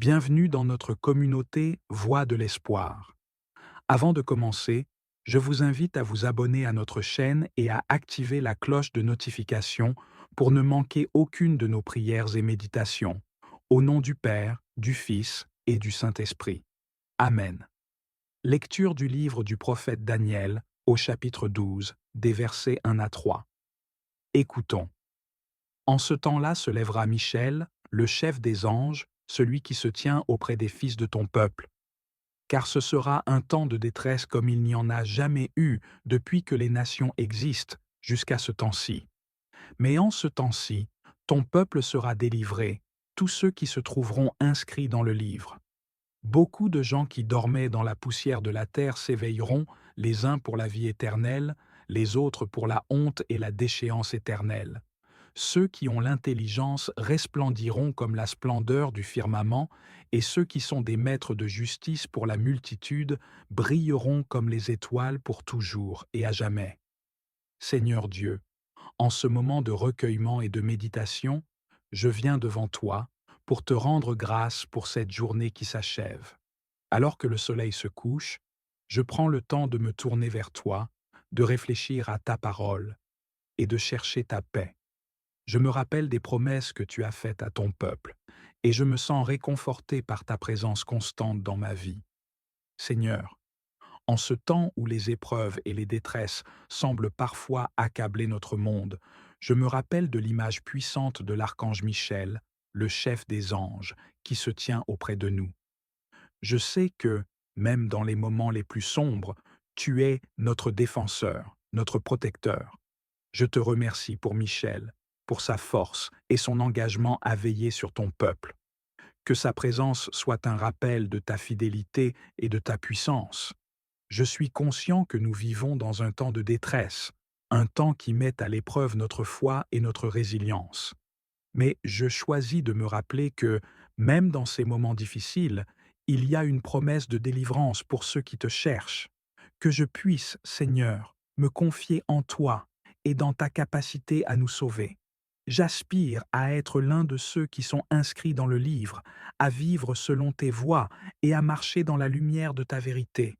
Bienvenue dans notre communauté Voix de l'Espoir. Avant de commencer, je vous invite à vous abonner à notre chaîne et à activer la cloche de notification pour ne manquer aucune de nos prières et méditations. Au nom du Père, du Fils et du Saint-Esprit. Amen. Lecture du livre du prophète Daniel, au chapitre 12, des versets 1 à 3. Écoutons. En ce temps-là se lèvera Michel, le chef des anges, celui qui se tient auprès des fils de ton peuple. Car ce sera un temps de détresse comme il n'y en a jamais eu depuis que les nations existent jusqu'à ce temps-ci. Mais en ce temps-ci, ton peuple sera délivré, tous ceux qui se trouveront inscrits dans le livre. Beaucoup de gens qui dormaient dans la poussière de la terre s'éveilleront, les uns pour la vie éternelle, les autres pour la honte et la déchéance éternelle. Ceux qui ont l'intelligence resplendiront comme la splendeur du firmament, et ceux qui sont des maîtres de justice pour la multitude brilleront comme les étoiles pour toujours et à jamais. Seigneur Dieu, en ce moment de recueillement et de méditation, je viens devant toi pour te rendre grâce pour cette journée qui s'achève. Alors que le soleil se couche, je prends le temps de me tourner vers toi, de réfléchir à ta parole et de chercher ta paix. Je me rappelle des promesses que tu as faites à ton peuple, et je me sens réconforté par ta présence constante dans ma vie. Seigneur, en ce temps où les épreuves et les détresses semblent parfois accabler notre monde, je me rappelle de l'image puissante de l'archange Michel, le chef des anges, qui se tient auprès de nous. Je sais que, même dans les moments les plus sombres, tu es notre défenseur, notre protecteur. Je te remercie pour Michel, pour sa force et son engagement à veiller sur ton peuple. Que sa présence soit un rappel de ta fidélité et de ta puissance. Je suis conscient que nous vivons dans un temps de détresse, un temps qui met à l'épreuve notre foi et notre résilience. Mais je choisis de me rappeler que, même dans ces moments difficiles, il y a une promesse de délivrance pour ceux qui te cherchent. Que je puisse, Seigneur, me confier en toi et dans ta capacité à nous sauver. J'aspire à être l'un de ceux qui sont inscrits dans le livre, à vivre selon tes voies et à marcher dans la lumière de ta vérité.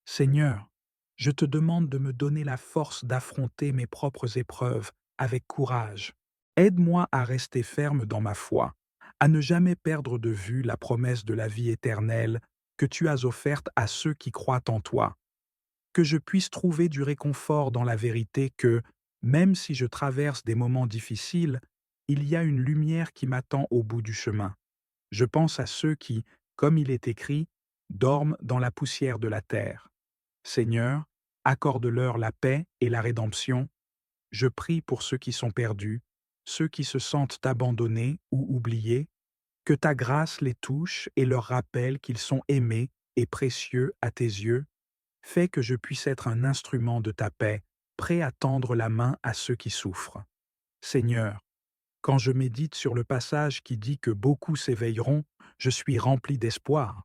Seigneur, je te demande de me donner la force d'affronter mes propres épreuves avec courage. Aide-moi à rester ferme dans ma foi, à ne jamais perdre de vue la promesse de la vie éternelle que tu as offerte à ceux qui croient en toi. Que je puisse trouver du réconfort dans la vérité que, même si je traverse des moments difficiles, il y a une lumière qui m'attend au bout du chemin. Je pense à ceux qui, comme il est écrit, dorment dans la poussière de la terre. Seigneur, accorde-leur la paix et la rédemption. Je prie pour ceux qui sont perdus, ceux qui se sentent abandonnés ou oubliés, que ta grâce les touche et leur rappelle qu'ils sont aimés et précieux à tes yeux. Fais que je puisse être un instrument de ta paix, prêt à tendre la main à ceux qui souffrent. Seigneur, quand je médite sur le passage qui dit que beaucoup s'éveilleront, je suis rempli d'espoir.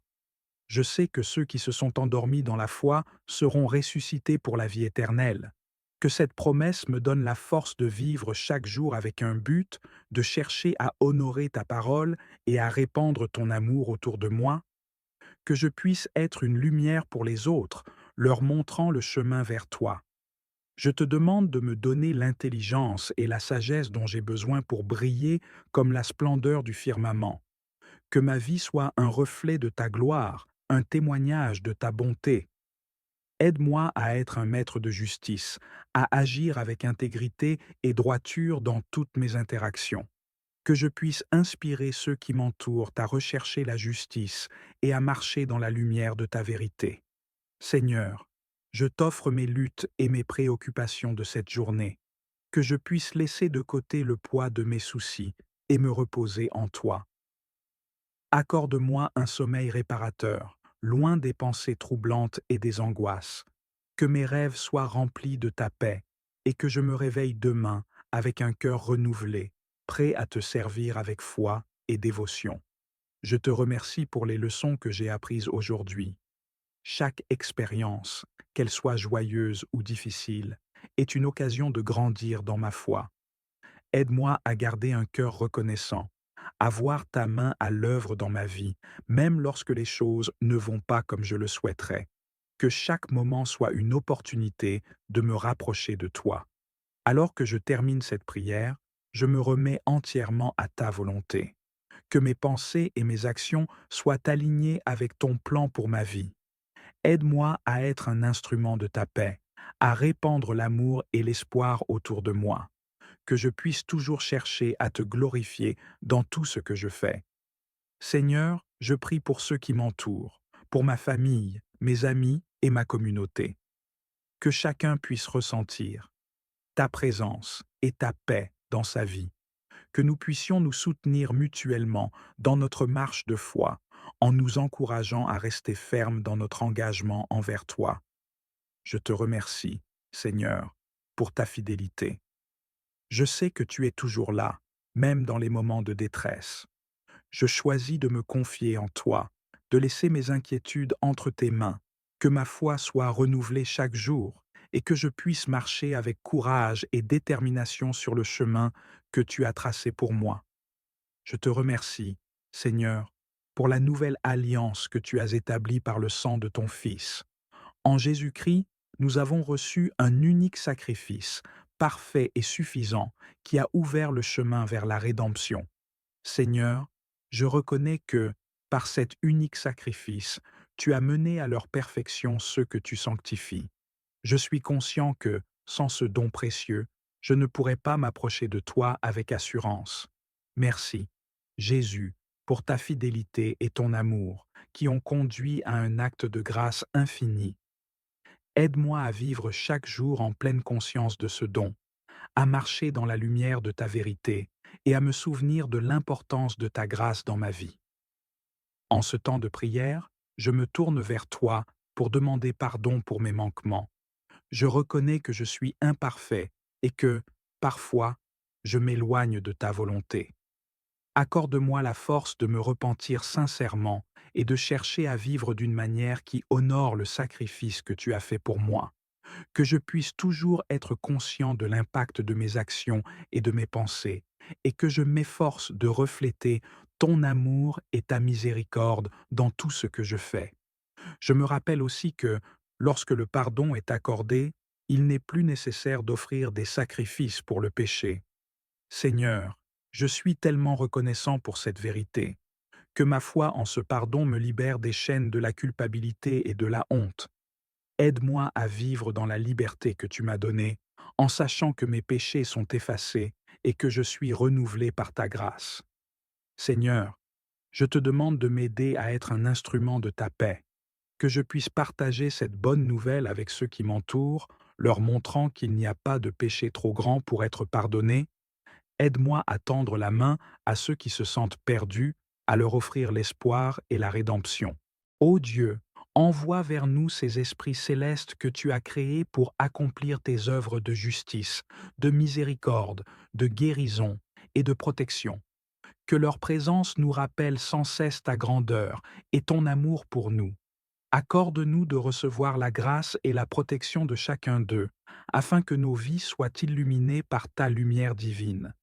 Je sais que ceux qui se sont endormis dans la foi seront ressuscités pour la vie éternelle. Que cette promesse me donne la force de vivre chaque jour avec un but, de chercher à honorer ta parole et à répandre ton amour autour de moi. Que je puisse être une lumière pour les autres, leur montrant le chemin vers toi. Je te demande de me donner l'intelligence et la sagesse dont j'ai besoin pour briller comme la splendeur du firmament. Que ma vie soit un reflet de ta gloire, un témoignage de ta bonté. Aide-moi à être un maître de justice, à agir avec intégrité et droiture dans toutes mes interactions. Que je puisse inspirer ceux qui m'entourent à rechercher la justice et à marcher dans la lumière de ta vérité. Seigneur, je t'offre mes luttes et mes préoccupations de cette journée. Que je puisse laisser de côté le poids de mes soucis et me reposer en toi. Accorde-moi un sommeil réparateur, loin des pensées troublantes et des angoisses. Que mes rêves soient remplis de ta paix, et que je me réveille demain avec un cœur renouvelé, prêt à te servir avec foi et dévotion. Je te remercie pour les leçons que j'ai apprises aujourd'hui. Chaque expérience, qu'elle soit joyeuse ou difficile, est une occasion de grandir dans ma foi. Aide-moi à garder un cœur reconnaissant, à voir ta main à l'œuvre dans ma vie, même lorsque les choses ne vont pas comme je le souhaiterais. Que chaque moment soit une opportunité de me rapprocher de toi. Alors que je termine cette prière, je me remets entièrement à ta volonté. Que mes pensées et mes actions soient alignées avec ton plan pour ma vie. Aide-moi à être un instrument de ta paix, à répandre l'amour et l'espoir autour de moi. Que je puisse toujours chercher à te glorifier dans tout ce que je fais. Seigneur, je prie pour ceux qui m'entourent, pour ma famille, mes amis et ma communauté. Que chacun puisse ressentir ta présence et ta paix dans sa vie. Que nous puissions nous soutenir mutuellement dans notre marche de foi, en nous encourageant à rester fermes dans notre engagement envers toi. Je te remercie, Seigneur, pour ta fidélité. Je sais que tu es toujours là, même dans les moments de détresse. Je choisis de me confier en toi, de laisser mes inquiétudes entre tes mains, que ma foi soit renouvelée chaque jour et que je puisse marcher avec courage et détermination sur le chemin que tu as tracé pour moi. Je te remercie, Seigneur, pour la nouvelle alliance que tu as établie par le sang de ton Fils. En Jésus-Christ, nous avons reçu un unique sacrifice, parfait et suffisant, qui a ouvert le chemin vers la rédemption. Seigneur, je reconnais que, par cet unique sacrifice, tu as mené à leur perfection ceux que tu sanctifies. Je suis conscient que, sans ce don précieux, je ne pourrais pas m'approcher de toi avec assurance. Merci, Jésus, pour ta fidélité et ton amour, qui ont conduit à un acte de grâce infini. Aide-moi à vivre chaque jour en pleine conscience de ce don, à marcher dans la lumière de ta vérité et à me souvenir de l'importance de ta grâce dans ma vie. En ce temps de prière, je me tourne vers toi pour demander pardon pour mes manquements. Je reconnais que je suis imparfait et que, parfois, je m'éloigne de ta volonté. Accorde-moi la force de me repentir sincèrement et de chercher à vivre d'une manière qui honore le sacrifice que tu as fait pour moi. Que je puisse toujours être conscient de l'impact de mes actions et de mes pensées, et que je m'efforce de refléter ton amour et ta miséricorde dans tout ce que je fais. Je me rappelle aussi que, lorsque le pardon est accordé, il n'est plus nécessaire d'offrir des sacrifices pour le péché. Seigneur, je suis tellement reconnaissant pour cette vérité, que ma foi en ce pardon me libère des chaînes de la culpabilité et de la honte. Aide-moi à vivre dans la liberté que tu m'as donnée, en sachant que mes péchés sont effacés et que je suis renouvelé par ta grâce. Seigneur, je te demande de m'aider à être un instrument de ta paix, que je puisse partager cette bonne nouvelle avec ceux qui m'entourent, leur montrant qu'il n'y a pas de péché trop grand pour être pardonné. Aide-moi à tendre la main à ceux qui se sentent perdus, à leur offrir l'espoir et la rédemption. Ô Dieu, envoie vers nous ces esprits célestes que tu as créés pour accomplir tes œuvres de justice, de miséricorde, de guérison et de protection. Que leur présence nous rappelle sans cesse ta grandeur et ton amour pour nous. Accorde-nous de recevoir la grâce et la protection de chacun d'eux, afin que nos vies soient illuminées par ta lumière divine.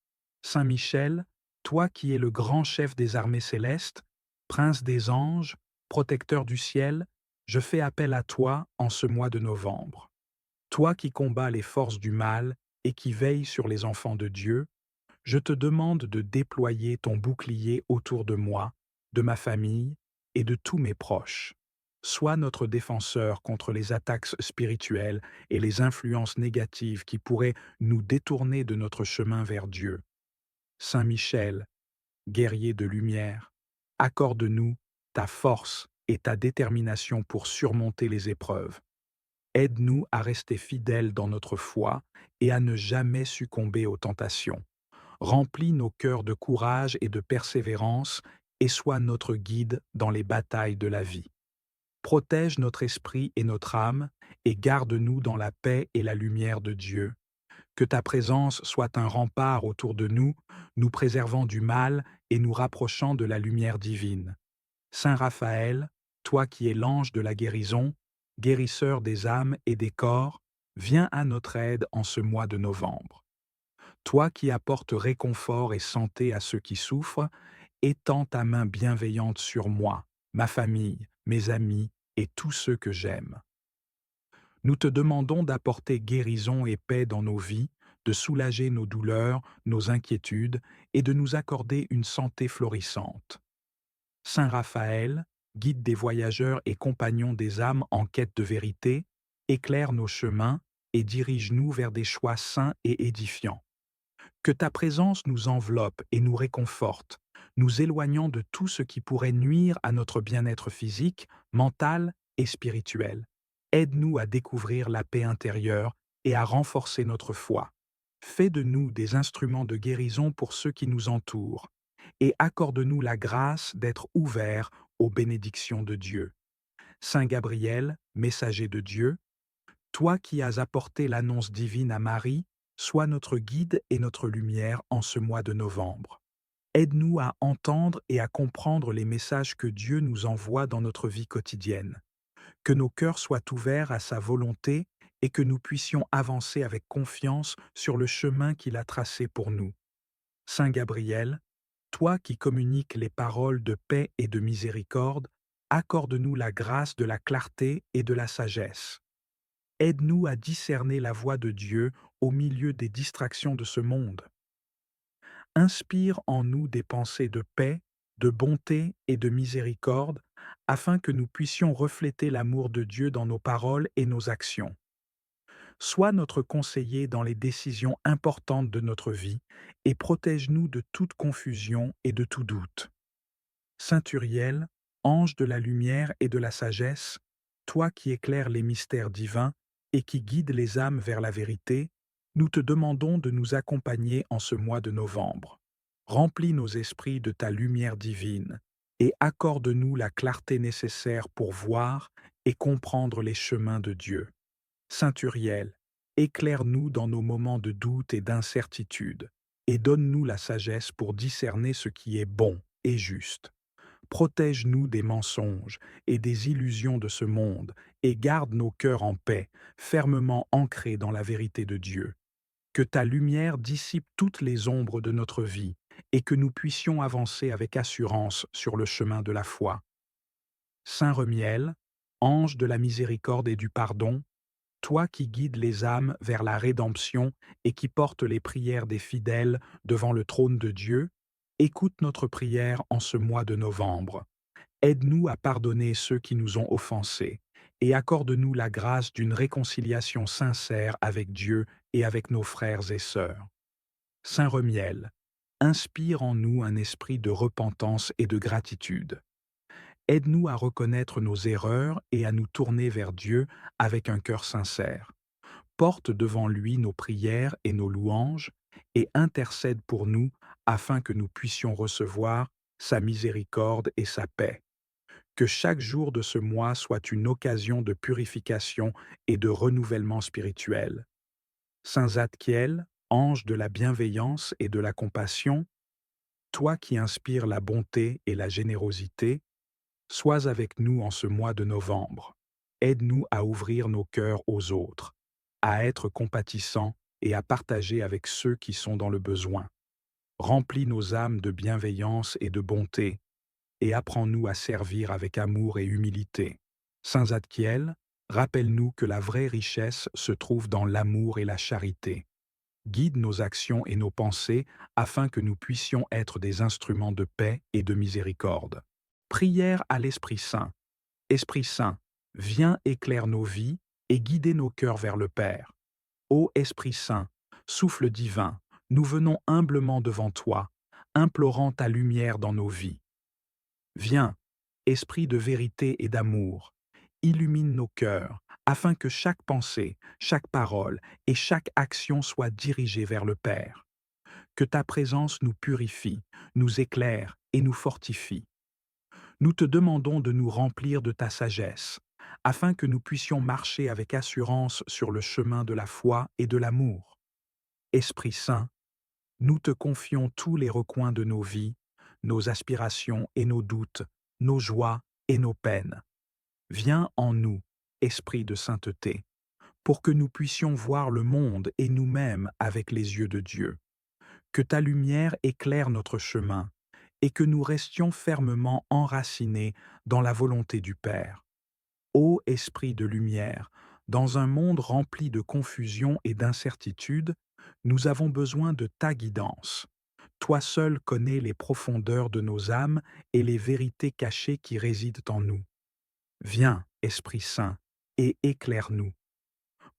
Saint Michel, toi qui es le grand chef des armées célestes, prince des anges, protecteur du ciel, je fais appel à toi en ce mois de novembre. Toi qui combats les forces du mal et qui veilles sur les enfants de Dieu, je te demande de déployer ton bouclier autour de moi, de ma famille et de tous mes proches. Sois notre défenseur contre les attaques spirituelles et les influences négatives qui pourraient nous détourner de notre chemin vers Dieu. Saint Michel, guerrier de lumière, accorde-nous ta force et ta détermination pour surmonter les épreuves. Aide-nous à rester fidèles dans notre foi et à ne jamais succomber aux tentations. Remplis nos cœurs de courage et de persévérance et sois notre guide dans les batailles de la vie. Protège notre esprit et notre âme et garde-nous dans la paix et la lumière de Dieu. Que ta présence soit un rempart autour de nous, nous préservant du mal et nous rapprochant de la lumière divine. Saint Raphaël, toi qui es l'ange de la guérison, guérisseur des âmes et des corps, viens à notre aide en ce mois de novembre. Toi qui apportes réconfort et santé à ceux qui souffrent, étends ta main bienveillante sur moi, ma famille, mes amis et tous ceux que j'aime. Nous te demandons d'apporter guérison et paix dans nos vies, de soulager nos douleurs, nos inquiétudes et de nous accorder une santé florissante. Saint Raphaël, guide des voyageurs et compagnon des âmes en quête de vérité, éclaire nos chemins et dirige-nous vers des choix sains et édifiants. Que ta présence nous enveloppe et nous réconforte, nous éloignant de tout ce qui pourrait nuire à notre bien-être physique, mental et spirituel. Aide-nous à découvrir la paix intérieure et à renforcer notre foi. Fais de nous des instruments de guérison pour ceux qui nous entourent et accorde-nous la grâce d'être ouverts aux bénédictions de Dieu. Saint Gabriel, messager de Dieu, toi qui as apporté l'annonce divine à Marie, sois notre guide et notre lumière en ce mois de novembre. Aide-nous à entendre et à comprendre les messages que Dieu nous envoie dans notre vie quotidienne. Que nos cœurs soient ouverts à sa volonté et que nous puissions avancer avec confiance sur le chemin qu'il a tracé pour nous. Saint Gabriel, toi qui communiques les paroles de paix et de miséricorde, accorde-nous la grâce de la clarté et de la sagesse. Aide-nous à discerner la voix de Dieu au milieu des distractions de ce monde. Inspire en nous des pensées de paix, de bonté et de miséricorde, afin que nous puissions refléter l'amour de Dieu dans nos paroles et nos actions. Sois notre conseiller dans les décisions importantes de notre vie et protège-nous de toute confusion et de tout doute. Saint Uriel, ange de la lumière et de la sagesse, toi qui éclaires les mystères divins et qui guides les âmes vers la vérité, nous te demandons de nous accompagner en ce mois de novembre. Remplis nos esprits de ta lumière divine et accorde-nous la clarté nécessaire pour voir et comprendre les chemins de Dieu. Saint Uriel, éclaire-nous dans nos moments de doute et d'incertitude et donne-nous la sagesse pour discerner ce qui est bon et juste. Protège-nous des mensonges et des illusions de ce monde et garde nos cœurs en paix, fermement ancrés dans la vérité de Dieu. Que ta lumière dissipe toutes les ombres de notre vie et que nous puissions avancer avec assurance sur le chemin de la foi. Saint Remiel, ange de la miséricorde et du pardon, toi qui guides les âmes vers la rédemption et qui portes les prières des fidèles devant le trône de Dieu, écoute notre prière en ce mois de novembre. Aide-nous à pardonner ceux qui nous ont offensés et accorde-nous la grâce d'une réconciliation sincère avec Dieu et avec nos frères et sœurs. Saint Remiel, inspire en nous un esprit de repentance et de gratitude. Aide-nous à reconnaître nos erreurs et à nous tourner vers Dieu avec un cœur sincère. Porte devant lui nos prières et nos louanges et intercède pour nous afin que nous puissions recevoir sa miséricorde et sa paix. Que chaque jour de ce mois soit une occasion de purification et de renouvellement spirituel. Saint Zadkiel, ange de la bienveillance et de la compassion, toi qui inspires la bonté et la générosité, sois avec nous en ce mois de novembre. Aide-nous à ouvrir nos cœurs aux autres, à être compatissants et à partager avec ceux qui sont dans le besoin. Remplis nos âmes de bienveillance et de bonté, et apprends-nous à servir avec amour et humilité. Saint Zadkiel, rappelle-nous que la vraie richesse se trouve dans l'amour et la charité. Guide nos actions et nos pensées afin que nous puissions être des instruments de paix et de miséricorde. Prière à l'Esprit Saint. Esprit Saint, viens éclaire nos vies et guider nos cœurs vers le Père. Ô Esprit Saint, souffle divin, nous venons humblement devant toi, implorant ta lumière dans nos vies. Viens, Esprit de vérité et d'amour, illumine nos cœurs, afin que chaque pensée, chaque parole et chaque action soit dirigée vers le Père. Que ta présence nous purifie, nous éclaire et nous fortifie. Nous te demandons de nous remplir de ta sagesse, afin que nous puissions marcher avec assurance sur le chemin de la foi et de l'amour. Esprit Saint, nous te confions tous les recoins de nos vies, nos aspirations et nos doutes, nos joies et nos peines. Viens en nous, Esprit de sainteté, pour que nous puissions voir le monde et nous-mêmes avec les yeux de Dieu. Que ta lumière éclaire notre chemin et que nous restions fermement enracinés dans la volonté du Père. Ô Esprit de lumière, dans un monde rempli de confusion et d'incertitude, nous avons besoin de ta guidance. Toi seul connais les profondeurs de nos âmes et les vérités cachées qui résident en nous. Viens, Esprit Saint, et éclaire-nous.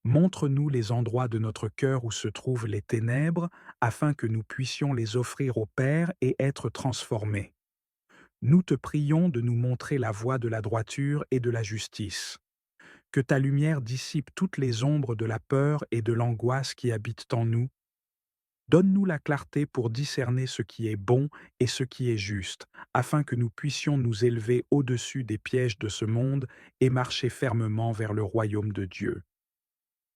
Montre-nous les endroits de notre cœur où se trouvent les ténèbres, afin que nous puissions les offrir au Père et être transformés. Nous te prions de nous montrer la voie de la droiture et de la justice. Que ta lumière dissipe toutes les ombres de la peur et de l'angoisse qui habitent en nous. Donne-nous la clarté pour discerner ce qui est bon et ce qui est juste, afin que nous puissions nous élever au-dessus des pièges de ce monde et marcher fermement vers le royaume de Dieu.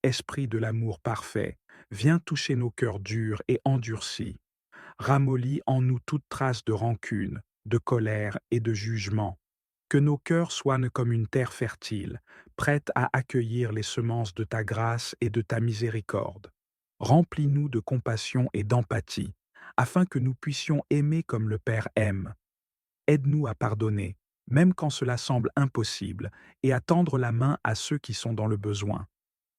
Esprit de l'amour parfait, viens toucher nos cœurs durs et endurcis. Ramollis en nous toute trace de rancune, de colère et de jugement. Que nos cœurs soient comme une terre fertile, prête à accueillir les semences de ta grâce et de ta miséricorde. Remplis-nous de compassion et d'empathie, afin que nous puissions aimer comme le Père aime. Aide-nous à pardonner, même quand cela semble impossible, et à tendre la main à ceux qui sont dans le besoin.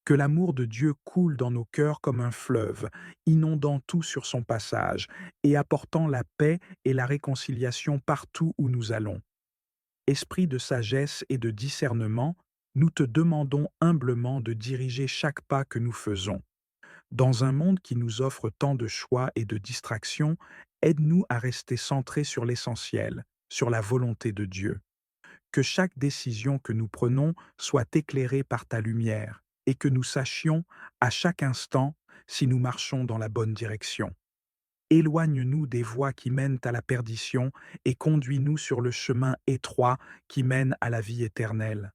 Que l'amour de Dieu coule dans nos cœurs comme un fleuve, inondant tout sur son passage et apportant la paix et la réconciliation partout où nous allons. Esprit de sagesse et de discernement, nous te demandons humblement de diriger chaque pas que nous faisons. Dans un monde qui nous offre tant de choix et de distractions, aide-nous à rester centrés sur l'essentiel, sur la volonté de Dieu. Que chaque décision que nous prenons soit éclairée par ta lumière et que nous sachions, à chaque instant, si nous marchons dans la bonne direction. Éloigne-nous des voies qui mènent à la perdition et conduis-nous sur le chemin étroit qui mène à la vie éternelle.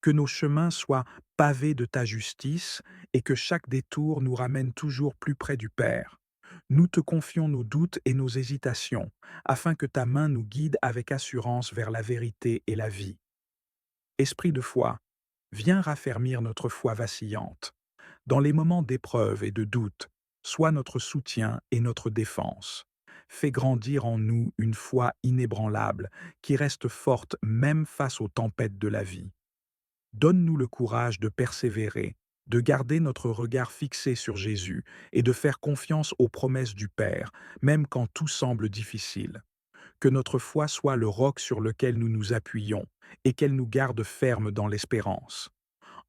Que nos chemins soient pavés de ta justice et que chaque détour nous ramène toujours plus près du Père. Nous te confions nos doutes et nos hésitations, afin que ta main nous guide avec assurance vers la vérité et la vie. Esprit de foi, viens raffermir notre foi vacillante. Dans les moments d'épreuve et de doute, sois notre soutien et notre défense. Fais grandir en nous une foi inébranlable qui reste forte même face aux tempêtes de la vie. Donne-nous le courage de persévérer, de garder notre regard fixé sur Jésus et de faire confiance aux promesses du Père, même quand tout semble difficile. Que notre foi soit le roc sur lequel nous nous appuyons et qu'elle nous garde fermes dans l'espérance.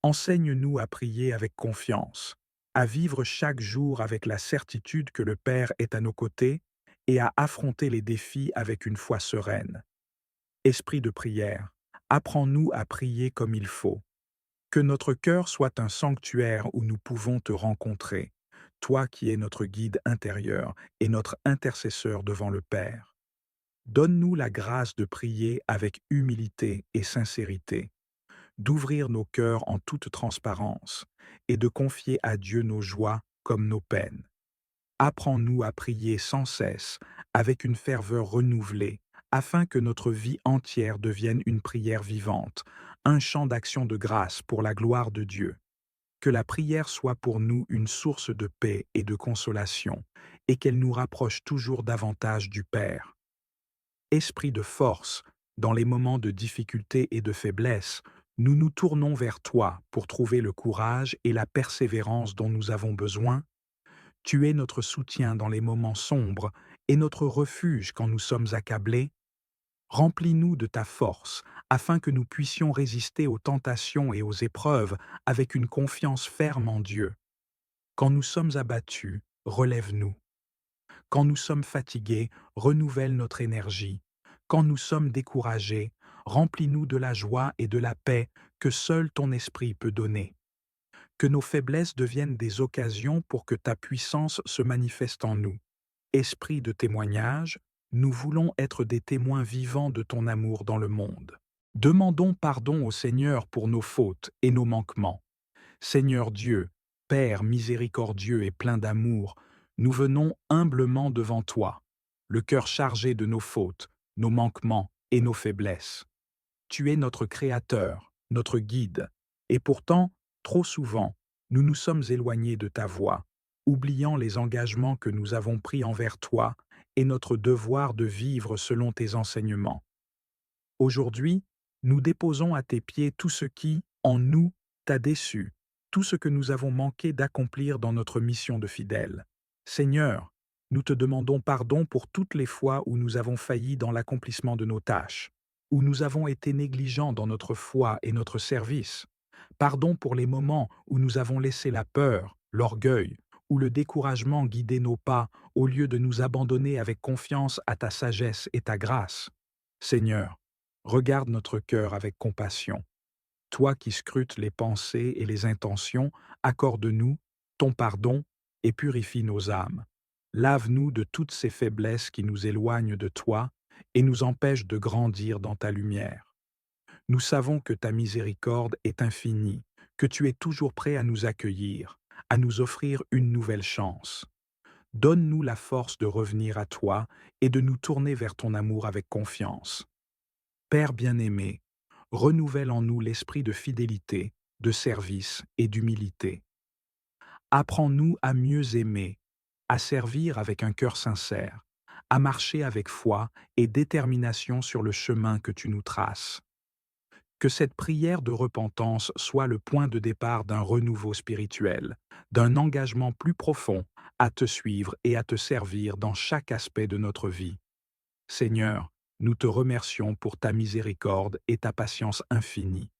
Enseigne-nous à prier avec confiance, à vivre chaque jour avec la certitude que le Père est à nos côtés et à affronter les défis avec une foi sereine. Esprit de prière, apprends-nous à prier comme il faut. Que notre cœur soit un sanctuaire où nous pouvons te rencontrer, toi qui es notre guide intérieur et notre intercesseur devant le Père. Donne-nous la grâce de prier avec humilité et sincérité, d'ouvrir nos cœurs en toute transparence et de confier à Dieu nos joies comme nos peines. Apprends-nous à prier sans cesse, avec une ferveur renouvelée, afin que notre vie entière devienne une prière vivante, un chant d'action de grâce pour la gloire de Dieu. Que la prière soit pour nous une source de paix et de consolation, et qu'elle nous rapproche toujours davantage du Père. Esprit de force, dans les moments de difficulté et de faiblesse, nous nous tournons vers toi pour trouver le courage et la persévérance dont nous avons besoin. Tu es notre soutien dans les moments sombres et notre refuge quand nous sommes accablés. Remplis-nous de ta force, afin que nous puissions résister aux tentations et aux épreuves avec une confiance ferme en Dieu. Quand nous sommes abattus, relève-nous. Quand nous sommes fatigués, renouvelle notre énergie. Quand nous sommes découragés, remplis-nous de la joie et de la paix que seul ton esprit peut donner. Que nos faiblesses deviennent des occasions pour que ta puissance se manifeste en nous. Esprit de témoignage, nous voulons être des témoins vivants de ton amour dans le monde. Demandons pardon au Seigneur pour nos fautes et nos manquements. Seigneur Dieu, Père miséricordieux et plein d'amour, nous venons humblement devant toi, le cœur chargé de nos fautes, nos manquements et nos faiblesses. Tu es notre Créateur, notre guide, et pourtant, trop souvent, nous nous sommes éloignés de ta voie. oubliant les engagements que nous avons pris envers toi et notre devoir de vivre selon tes enseignements. Aujourd'hui, nous déposons à tes pieds tout ce qui, en nous, t'a déçu, tout ce que nous avons manqué d'accomplir dans notre mission de fidèle. Seigneur, nous te demandons pardon pour toutes les fois où nous avons failli dans l'accomplissement de nos tâches, où nous avons été négligents dans notre foi et notre service. Pardon pour les moments où nous avons laissé la peur, l'orgueil ou le découragement guider nos pas au lieu de nous abandonner avec confiance à ta sagesse et ta grâce. Seigneur, regarde notre cœur avec compassion. Toi qui scrutes les pensées et les intentions, accorde-nous ton pardon et purifie nos âmes. Lave-nous de toutes ces faiblesses qui nous éloignent de toi et nous empêchent de grandir dans ta lumière. Nous savons que ta miséricorde est infinie, que tu es toujours prêt à nous accueillir, à nous offrir une nouvelle chance. Donne-nous la force de revenir à toi et de nous tourner vers ton amour avec confiance. Père bien-aimé, renouvelle en nous l'esprit de fidélité, de service et d'humilité. Apprends-nous à mieux aimer, à servir avec un cœur sincère, à marcher avec foi et détermination sur le chemin que tu nous traces. Que cette prière de repentance soit le point de départ d'un renouveau spirituel, d'un engagement plus profond à te suivre et à te servir dans chaque aspect de notre vie. Seigneur, nous te remercions pour ta miséricorde et ta patience infinie.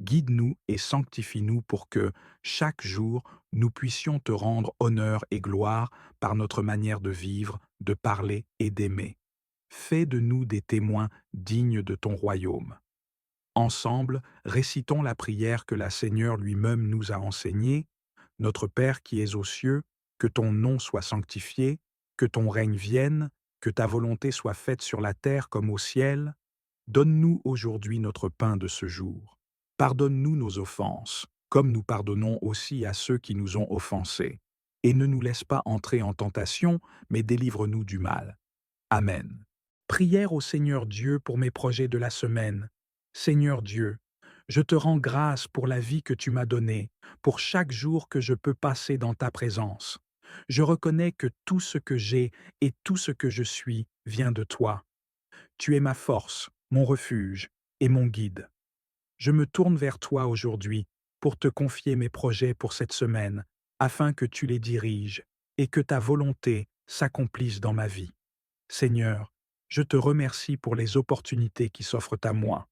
Guide-nous et sanctifie-nous pour que, chaque jour, nous puissions te rendre honneur et gloire par notre manière de vivre, de parler et d'aimer. Fais de nous des témoins dignes de ton royaume. Ensemble, récitons la prière que la Seigneur lui-même nous a enseignée. Notre Père qui es aux cieux, que ton nom soit sanctifié, que ton règne vienne, que ta volonté soit faite sur la terre comme au ciel. Donne-nous aujourd'hui notre pain de ce jour. Pardonne-nous nos offenses, comme nous pardonnons aussi à ceux qui nous ont offensés. Et ne nous laisse pas entrer en tentation, mais délivre-nous du mal. Amen. Prière au Seigneur Dieu pour mes projets de la semaine. Seigneur Dieu, je te rends grâce pour la vie que tu m'as donnée, pour chaque jour que je peux passer dans ta présence. Je reconnais que tout ce que j'ai et tout ce que je suis vient de toi. Tu es ma force, mon refuge et mon guide. Je me tourne vers toi aujourd'hui pour te confier mes projets pour cette semaine, afin que tu les diriges et que ta volonté s'accomplisse dans ma vie. Seigneur, je te remercie pour les opportunités qui s'offrent à moi.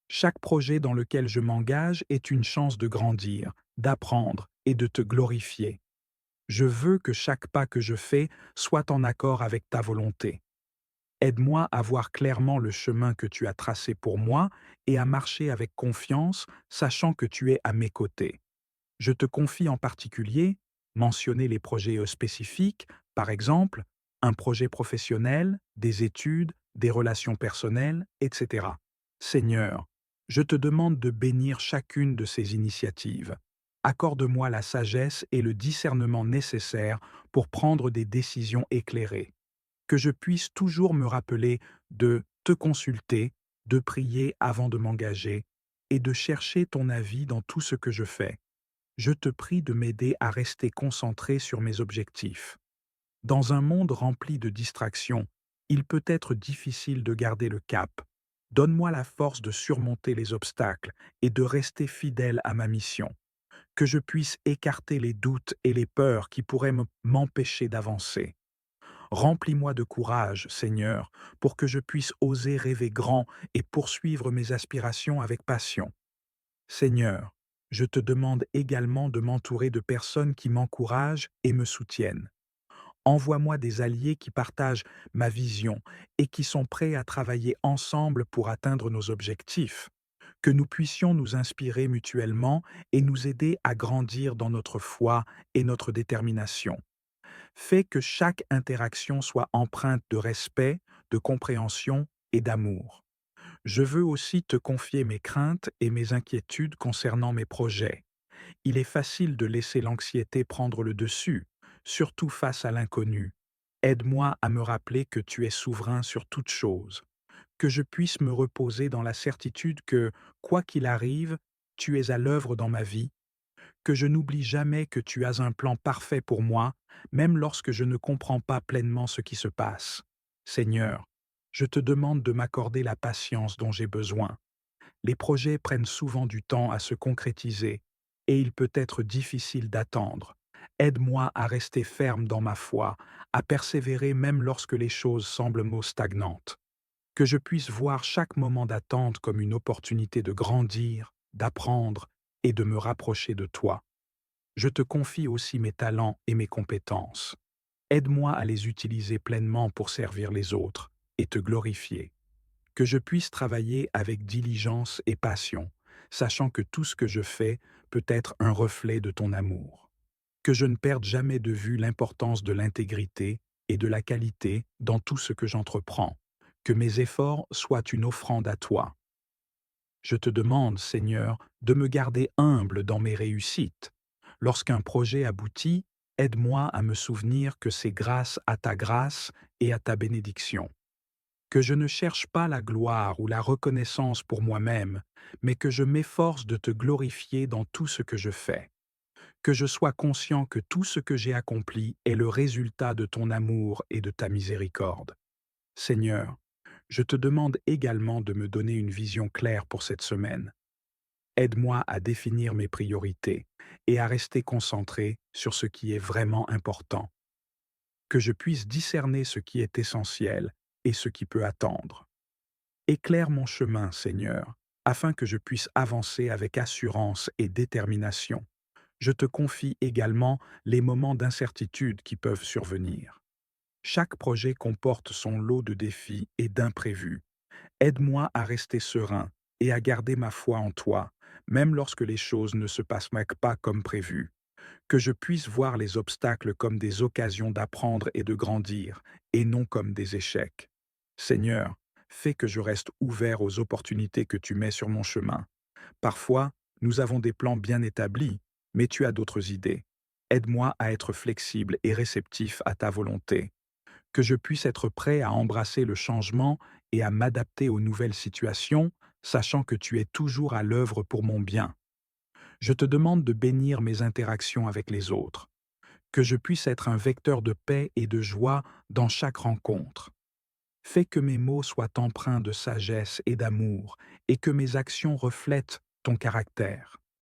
Chaque projet dans lequel je m'engage est une chance de grandir, d'apprendre et de te glorifier. Je veux que chaque pas que je fais soit en accord avec ta volonté. Aide-moi à voir clairement le chemin que tu as tracé pour moi et à marcher avec confiance, sachant que tu es à mes côtés. Je te confie en particulier mentionner les projets spécifiques, par exemple, un projet professionnel, des études, des relations personnelles, etc. Seigneur, je te demande de bénir chacune de ces initiatives. Accorde-moi la sagesse et le discernement nécessaires pour prendre des décisions éclairées. Que je puisse toujours me rappeler de te consulter, de prier avant de m'engager et de chercher ton avis dans tout ce que je fais. Je te prie de m'aider à rester concentré sur mes objectifs. Dans un monde rempli de distractions, il peut être difficile de garder le cap. Donne-moi la force de surmonter les obstacles et de rester fidèle à ma mission. Que je puisse écarter les doutes et les peurs qui pourraient m'empêcher d'avancer. Remplis-moi de courage, Seigneur, pour que je puisse oser rêver grand et poursuivre mes aspirations avec passion. Seigneur, je te demande également de m'entourer de personnes qui m'encouragent et me soutiennent. Envoie-moi des alliés qui partagent ma vision et qui sont prêts à travailler ensemble pour atteindre nos objectifs. Que nous puissions nous inspirer mutuellement et nous aider à grandir dans notre foi et notre détermination. Fais que chaque interaction soit empreinte de respect, de compréhension et d'amour. Je veux aussi te confier mes craintes et mes inquiétudes concernant mes projets. Il est facile de laisser l'anxiété prendre le dessus, surtout face à l'inconnu. Aide-moi à me rappeler que tu es souverain sur toute chose, que je puisse me reposer dans la certitude que, quoi qu'il arrive, tu es à l'œuvre dans ma vie, que je n'oublie jamais que tu as un plan parfait pour moi, même lorsque je ne comprends pas pleinement ce qui se passe. Seigneur, je te demande de m'accorder la patience dont j'ai besoin. Les projets prennent souvent du temps à se concrétiser et il peut être difficile d'attendre. Aide-moi à rester ferme dans ma foi, à persévérer même lorsque les choses semblent stagnantes. Que je puisse voir chaque moment d'attente comme une opportunité de grandir, d'apprendre et de me rapprocher de toi. Je te confie aussi mes talents et mes compétences. Aide-moi à les utiliser pleinement pour servir les autres et te glorifier. Que je puisse travailler avec diligence et passion, sachant que tout ce que je fais peut être un reflet de ton amour. Que je ne perde jamais de vue l'importance de l'intégrité et de la qualité dans tout ce que j'entreprends. Que mes efforts soient une offrande à toi. Je te demande, Seigneur, de me garder humble dans mes réussites. Lorsqu'un projet aboutit, aide-moi à me souvenir que c'est grâce à ta grâce et à ta bénédiction. Que je ne cherche pas la gloire ou la reconnaissance pour moi-même, mais que je m'efforce de te glorifier dans tout ce que je fais. Que je sois conscient que tout ce que j'ai accompli est le résultat de ton amour et de ta miséricorde. Seigneur, je te demande également de me donner une vision claire pour cette semaine. Aide-moi à définir mes priorités et à rester concentré sur ce qui est vraiment important. Que je puisse discerner ce qui est essentiel et ce qui peut attendre. Éclaire mon chemin, Seigneur, afin que je puisse avancer avec assurance et détermination. Je te confie également les moments d'incertitude qui peuvent survenir. Chaque projet comporte son lot de défis et d'imprévus. Aide-moi à rester serein et à garder ma foi en toi, même lorsque les choses ne se passent pas comme prévu. Que je puisse voir les obstacles comme des occasions d'apprendre et de grandir, et non comme des échecs. Seigneur, fais que je reste ouvert aux opportunités que tu mets sur mon chemin. Parfois, nous avons des plans bien établis, mais tu as d'autres idées. Aide-moi à être flexible et réceptif à ta volonté. Que je puisse être prêt à embrasser le changement et à m'adapter aux nouvelles situations, sachant que tu es toujours à l'œuvre pour mon bien. Je te demande de bénir mes interactions avec les autres, que je puisse être un vecteur de paix et de joie dans chaque rencontre. Fais que mes mots soient empreints de sagesse et d'amour, et que mes actions reflètent ton caractère.